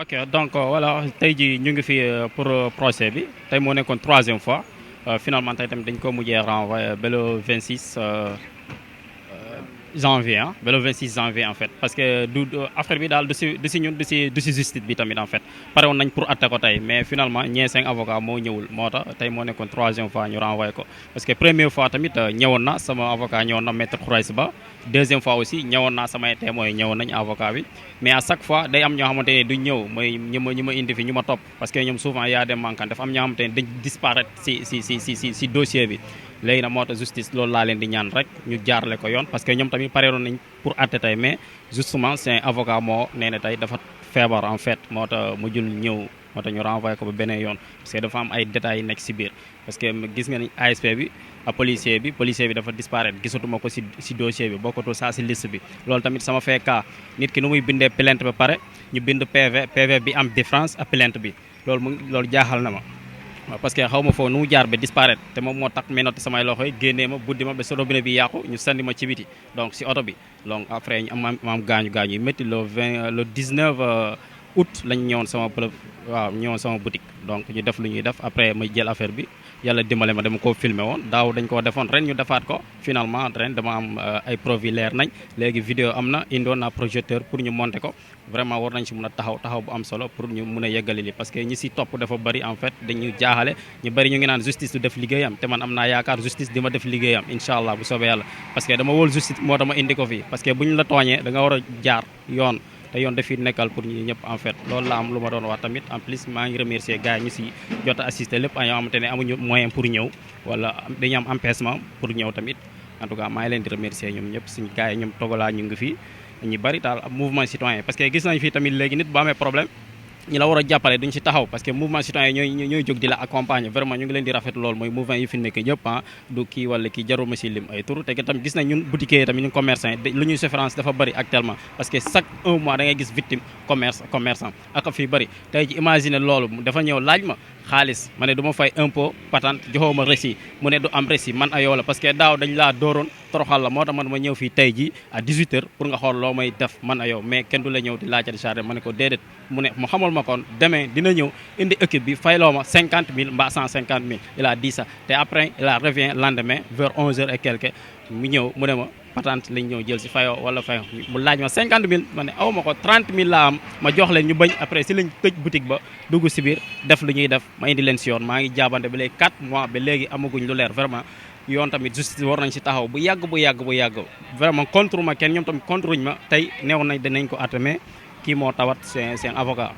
ok donc voilà tey jii ñu ngi fi pour procès bi tey moo nekkoon troisième fois finalement tey tamit dañ ko mujjee renvoyé ba le 26 janvier ba le 26 janvier en fait parce que affaire bi daal du si ñun du si justice bi tamit en fait pare woon nañ pour atte ko tey mais finalement ñee 5 avocat moo ñëwul moo tax tey moo nekkoon troisième fois ñu renvoyé ko parce que première fois tamit ñëwoon na sama avocat ñëwoon na maître Khouraïs Ba deuxième fois aussi ñëwoon naa samay témoins ñëwoon nañ avocat bi mais à chaque fois day am ñoo xamante ne duñ ñëw mooy ñi ma indi fi ñu ma topp parce que ñoom souvent y a des manquants dafa am ñoo xamante ne dañ disparaître si dossier bi léegi nag moo tax justice loolu laa leen di ñaan rek ñu jaarale ko yoon parce que ñoom tamit pareeroon nañ pour àtte tey mais justement c'est avocat moo nee na tey dafa feebar en fait moo tax mu jul ñëw moo tax ñu renvoyé ko ba beneen yoon parce que dafa am ay détails yu nekk si biir parce que gis nga ni ASP bi a policier bi dafa disparaître gisatuma ko si dossier bi bokkatul saa si liste bi loolu tamit sama fee cas nit ki nu muy bindee plainte ba pare ñu bind PV bi am différence ak plainte bi loolu jaaxal na ma parce que xaw ma foofu nu mu jaar ba disparaître te moom moo tax menotti samay loxo yi génnee ma buddi ma ba sa robinet bi yàqu ñu sandi ma ci biti donc si oto bi donc après ñu am gaañu yu métti le 19 août lañ ñëwoon sama boutique donc ñu def lu ñuy def après ma jël affaire bi yàlla dimbale ma dama koo filmé woon daaw dañ koo defoon ren ñu defaat ko finalement ren dama am ay preuve yi leer nañ léegi vidéo am na indoon naa projecteur pour ñu monter ko vraiment war nañ si mun a taxaw bu am solo pour ñu mun a yeggali li parce que ñi si topp dafa bëri en fait dañu jaaxale ñu bëri ñu ngi naan justice du def liggéeyam te man am naa yaakaar justice di ma def liggéeyam incha allah bu soobee yàlla parce que dama wóol justice moo dama indi ko fii parce que bu ñu la tooñee da nga war a jaar yoon te yoon dafiy nekkal pour ñu ñëpp en fait loolu la am lu ma doon wax tamit en plus maa ngi remercier gars yi ñu si jot a assister lépp a yoo xamante ne amuñu moyen pour ñëw wala dañu am empêchement pour ñëw tamit en tout cas maa ngi leen di remercier ñoom ñëpp suñu gars yi ñoom Togola ñu ngi fi ñu bari daal mouvement citoyen parce que gis nañ fii tamit léegi nit bu amee problème ñi la war a jàppale duñ ci taxaw parce que mouvement citoyen ñooy jóg di la accompagner vraiment ñu ngi leen di rafet loolu mooy mouvement yi fi nekk ñëpp du kii wala kii jarul ma si lim ay tur te tamit gis nañ ñun boutiquier tamit ñun commerçant lu ñuy souffrance dafa bëri actuellement parce que chaque un mois da ngay gis victime commerçant ak fii bëri tey ji imaginer loolu dafa ñëw laaj ma xaalis ma ne du ma fay impôt patente joxoo ma récit mu ne du am récit man a yow la parce que daaw dañ laa dooroon toroxal la moo tax man ma ñëw fii tey ji à 18h pour nga xool loo may def man a yow mais kenn du la ñëw di laajal charge ma ne ko déedéet mu ne mu xamal ma kon demain dina ñëw indi équipe bi fayloo ma 50 000 mbaa 150 000 il a dit ça te après il a revient lendemain vers 11h et quelque mu ñëw mu ne ma patente lañ ñëw jël si fayoo wala fayoo mu laaj ma 50 000 ma ne aw ma ko 30 000 laa am ma jox leen ñu bañ après si lañ tëj boutique ba dugg si biir def lu ñuy def ma indi leen si yoon maa ngi jaabante ba léegi 4 mois ba léegi amaguñ lu leer vraiment yoon tamit justice war nañ si taxaw bu yàgg vraiment contre ma kenn ñoom tamit contre uñ ma tey neew nañ danañ ko atte mais kii moo tawat seen avocat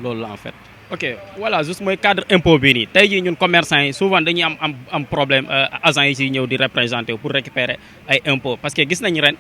loolu la en fait. ok voilà juste mooy cadre impôt bii nii tey jii ñun commerçant yi souvent dañuy am problème agent yi si ñëw di représenter pour récupérer ay impôt parce que gis nañ ren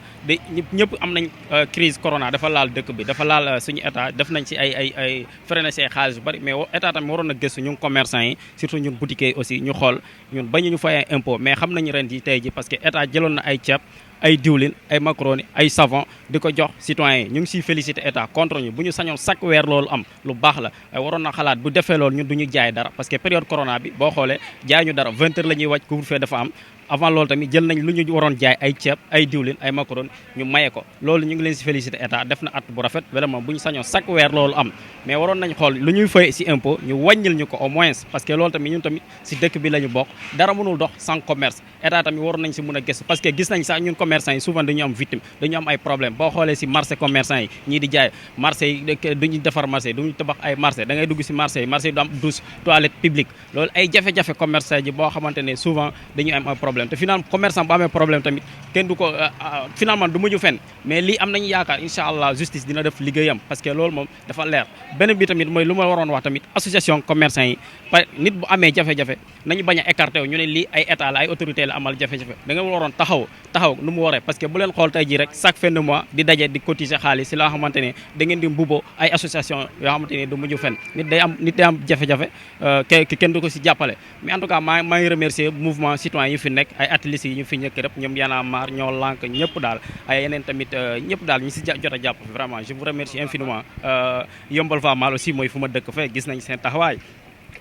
ñëpp am nañ crise corona dafa laal dëkk bi dafa laal suñu état def nañ si ay freiné si ay xaalis yu bëri mais état tamit waroon na gëstu ñun commerçant yi surtout ñun boutiquiers yi aussi ñu xool ñun bañu ñu fay ay impôt mais xam nañu ren ji tey ji parce que état jëloon na ay ceeb ay diwlin ay macaroni ay savon di ko jox citoyens yi ñu ngi siy félicité état contre ñu bu ñu sañoon chaque weer loolu am lu baax la waroon na xalaat bu defee loolu ñun du ñu jaay dara parce que période corona bi boo xoolee jaay ñu dara 20h la ñuy wàcc couvre-feu dafa am avant loolu tamit jël nañ lu ñu waroon jaay ay ceeb ay diwlin ay macaroni ñu maye ko loolu ñu ngi leen si félicité état def na at bu rafet vraiment bu ñu sañoon chaque weer loolu am mais waroon nañ xool lu ñuy fay si impôt ñu wàññil ñu ko au moins parce que loolu tamit ñun tamit si dëkk bi la ñu bokk dara mënul dox sans commerce état tamit waroon nañ si mën a gëstu parce que gis nañ sax ñun commerçant yi souvent dañu am victime dañu am ay problème boo xoolee si marché commerçant yi ñii di jaay marché yi duñu defar marché yi duñu tabax ay marché da ngay dugg si marché yi du am douche toilette publique loolu ay jafe-jafe commerçant ji boo xamante ne souvent dañuy am ay problème te finalement commerçant bu amee problème tamit kenn du ko finalement du mujj fenn mais lii am nañu yaakaar incha allah justice dina def liggéeyam parce que loolu moom dafa leer beneen bi tamit mooy lu ma waroon wax tamit association commerçant yi nit bu amee jafe-jafe nañu bañ a écarté wu ñu ne lii ay état la ay autorité la amal jafe-jafe da nga waroon taxaw nu mu waree parce que bu leen xool tey ji rek chaque fin de mois di daje di cotiser xaalis si loo xamante ne da ngeen di mbuboo ay association yoo xamante ne du mujj fenn nit day am jafe-jafe kenn du ko si jàppale mais en tout cas maa ngi remercier mouvement citoyen yi fi nekk ay ateliers yi ñu fi ñëkk rek ñoom Y'en a marre ñoo lànk ñëpp daal ay yeneen tamit ñëpp daal ñi si jot a jàpp vraiment je vous remercie infiniment Yeumbeul Va Mal aussi mooy fu ma dëkk fee gis nañ seen taxawaay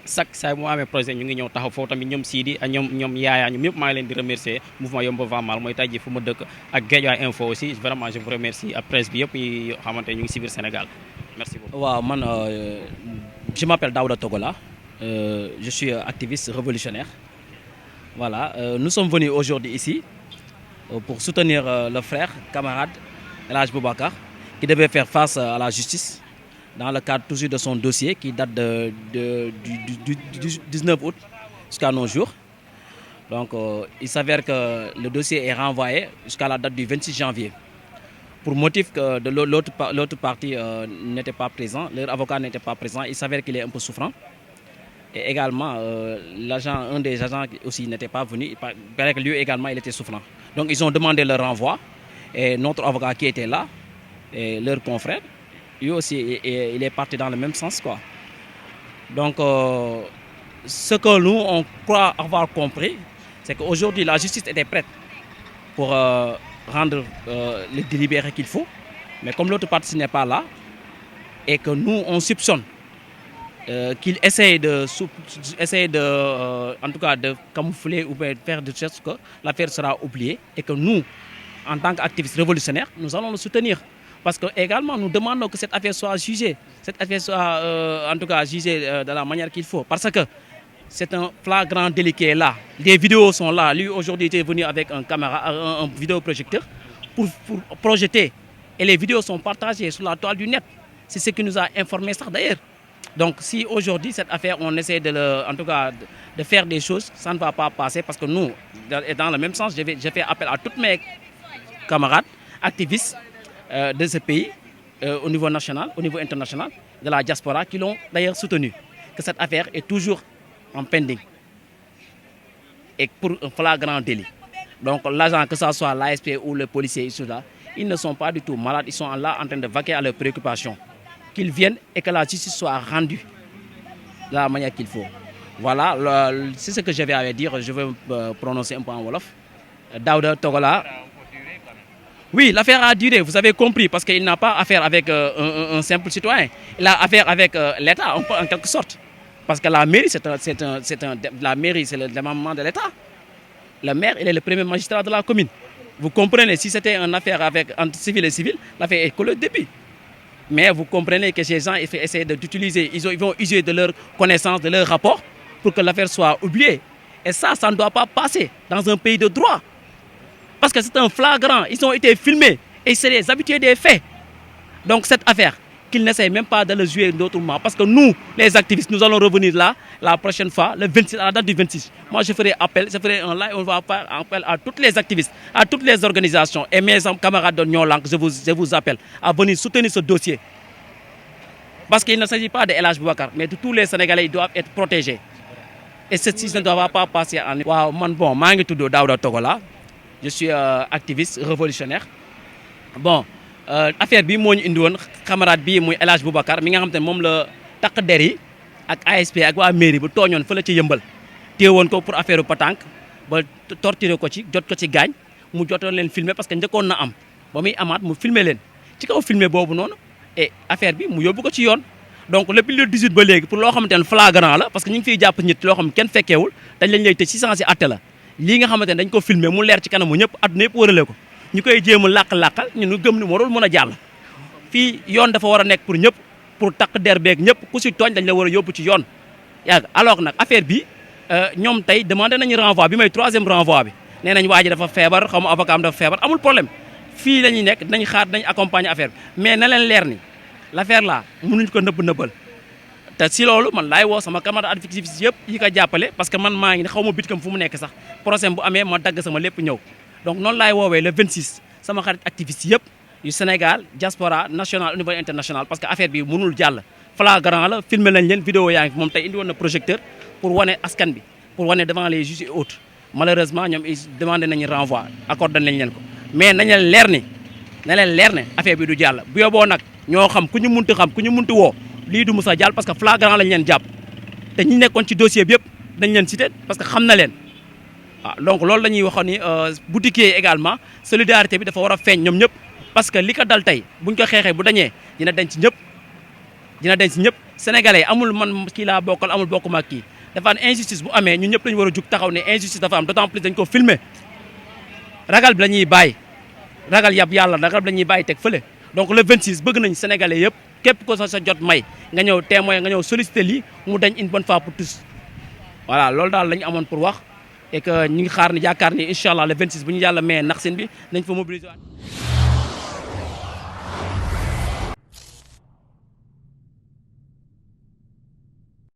chaque saa mu amee projet ñu ngi ñëw taxaw foofu tamit ñoom Sidi ak ñoom Yaaya ñoom ñëpp maa ngi leen di remercier mouvement Yeumbeul Va Mal mooy tey ji fu ma dëkk ak Guédiawaye Info aussi vraiment je vous remercie ak presse bi yëpp yi xamante ñu ngi si biir Sénégal merci beaucoup. Waaw, je m'appelle Daouda Togola, je suis activiste révolutionnaire. Voilà, nous sommes venus aujourd'hui ici pour soutenir le frère, camarade El Hadj Boubacar, qui devait faire face à la justice dans le cadre toujours de son dossier qui date du 19 août jusqu'à nos jours. Donc il s'avère que le dossier est renvoyé jusqu'à la date du 26 janvier. Pour motif que de l'autre partie n'était pas présent, leur avocat n'était pas présent, il s'avère qu'il est un peu souffrant. Et également, un des agents aussi n'était pas venu, il paraît que lui également il était souffrant. Donc ils ont demandé le renvoi et notre avocat qui était là, et leur confrère, lui aussi il est parti dans le même sens, quoi. Donc ce que nous on croit avoir compris, c'est qu'aujourd'hui la justice était prête pour rendre les délibérés qu'il faut, mais comme l'autre partie n'est pas là et que nous on soupçonne qu'il essaye en tout cas de camoufler ou de faire de sorte que l'affaire sera oubliée et que nous, en tant qu'activistes révolutionnaires, nous allons le soutenir. Parce que également nous demandons que cette affaire soit jugée, cette affaire soit en tout cas jugée de la manière qu'il faut. Parce que c'est un flagrant délit qui est là. Les vidéos sont là. Lui aujourd'hui était venu avec un vidéoprojecteur pour projeter. Et les vidéos sont partagées sur la toile du net. C'est ce qui nous a informé ça d'ailleurs. Donc si aujourd'hui cette affaire on essaie en tout cas de faire des choses, ça ne va pas passer parce que nous, dans le même sens, je fais appel à tous mes camarades activistes de ce pays au niveau national, au niveau international, de la diaspora qui l'ont d'ailleurs soutenu. Que cette affaire est toujours en pending et pour un flagrant délit. Donc l'agent, que ce soit l'ASP ou le policier, ils ne sont pas du tout malades, ils sont là en train de vaquer à leurs préoccupations. Qu'ils viennent et que la justice soit rendue de la manière qu'il faut. Voilà, c'est ce que j'avais à dire. Je vais me prononcer un peu en Wolof. Daouda Togola. Oui, l'affaire a duré, vous avez compris, parce qu'il n'a pas affaire avec un simple citoyen. Il a affaire avec l'État, en quelque sorte. Parce que la mairie, c'est le démembrement de l'État. Le maire, il est le premier magistrat de la commune. Vous comprenez, si c'était une affaire entre civil et civil, l'affaire est que le début. Mais vous comprenez que ces gens essaient d'utiliser, ils vont user de leur connaissance, de leur rapport, pour que l'affaire soit oubliée. Et ça ne doit pas passer dans un pays de droit. Parce que c'est un flagrant, ils ont été filmés et c'est les habitués des faits. Donc cette affaire, qu'ils n'essayent même pas de le jouer d'autrement. Parce que nous, les activistes, nous allons revenir là, la prochaine fois, le 26, à la date du 26. Moi, je ferai un live, on va faire appel à tous les activistes, à toutes les organisations. Et mes camarades de Nyolang, je vous appelle à venir soutenir ce dossier. Parce qu'il ne s'agit pas de El Hadj Boubacar, mais de tous les Sénégalais, ils doivent être protégés. Et ceci ne doit pas passer en... Wow, bon, je suis Daouda Togola. Je suis activiste révolutionnaire. Bon, affaire bi moo ñu indi woon camarade bii muy El Hadj Boubacar mi nga xam te ne moom la takk der yi ak ASP ak waa mairie bu tooñoon fa la ci yëmbal téye woon ko pour affaire patank ba torturer ko ci jot ko ci gaañ mu jotoon leen filmer parce que njëkkoon na am ba muy amaat mu filmer leen ci kaw filmer boobu noonu et affaire bi mu yóbbu ko ci yoon. Donc depuis le 18 ba léegi pour loo xamante ne flagrant la parce que ñu ngi fiy jàpp nit loo xam ne kenn fekkeewul dañ lañ lay tëj si sens si atte la lii nga xamante ne dañ ko filmer mu leer ci kanamu ñëpp adduna yëpp wërale ko ñu koy jéem a làq-làqal ñu gëm ni warul mën a jàll. Fii yoon dafa war a nekk pour ñëpp pour takk der beeg ñëpp ku si tooñ dañ la war a yóbbu ci yoon yàgg alors nag affaire bi ñoom tey demandé nañu renvoi bi may 3e renvoi bi nee nañ waa ji dafa feebar xaw ma avocat am dafa feebar amul problème fii la ñuy nekk dinañ xaar dinañ accompagner affaire bi mais na leen leer ni l'affaire là mënuñ ko nëbbal te si loolu man laay woo sama camarade activiste yëpp yi ko jàppale parce que man maa ngi ne xaw ma bitkam fu mu nekk sax procès bu amee ma dagg sama lépp ñëw donc noonu laay woowee le 26 sama xarit activiste yëpp yu Sénégal diaspora national au niveau international parce que affaire bi mënul jàll flagrant la filmé nañ leen vidéo yaa ngi fi moom tey indi woon na projecteur pour wane askan bi pour wane devant les juges et autres malheureusement ñoom ils demandé nañu renvoi accordé nañ leen ko mais nañ leen leer ne affaire bi du jàll bu yóbboo nag ñoo xam ku ñu munti woo lii du musa jàll parce que flagrant lañ leen jàpp te ñi nekkoon ci dossier bi yëpp dañ leen cité parce que xam na leen donc loolu la ñuy waxoon ni boutiquier également solidarité bi dafa war a feeñ ñoom ñëpp parce que li ko dal tey buñ ko xeexee bu dañee dina denc ñëpp sénégalais amul man kii laa bokkal amul bokkuma kii dafa am injustice bu amee ñun ñëpp lañu war a jug taxaw ne injustice dafa am d'autant plus dañ ko filmer ragal bi la ñuy bàyyi ragal yab yàlla ragal bi la ñuy bàyyi teg fële donc le 26 bëgg nañ sénégalais yëpp képp ko sa jot may nga ñëw témoin nga ñëw solliciter lii mu dañ une bonne fois pour tous voilà loolu daal la ñu amoon pour wax et que ñu ngi xaar ni yaakaar ni incha allah le 26 bu ñu yàlla mayee nax seen bi nañ fa mobiliser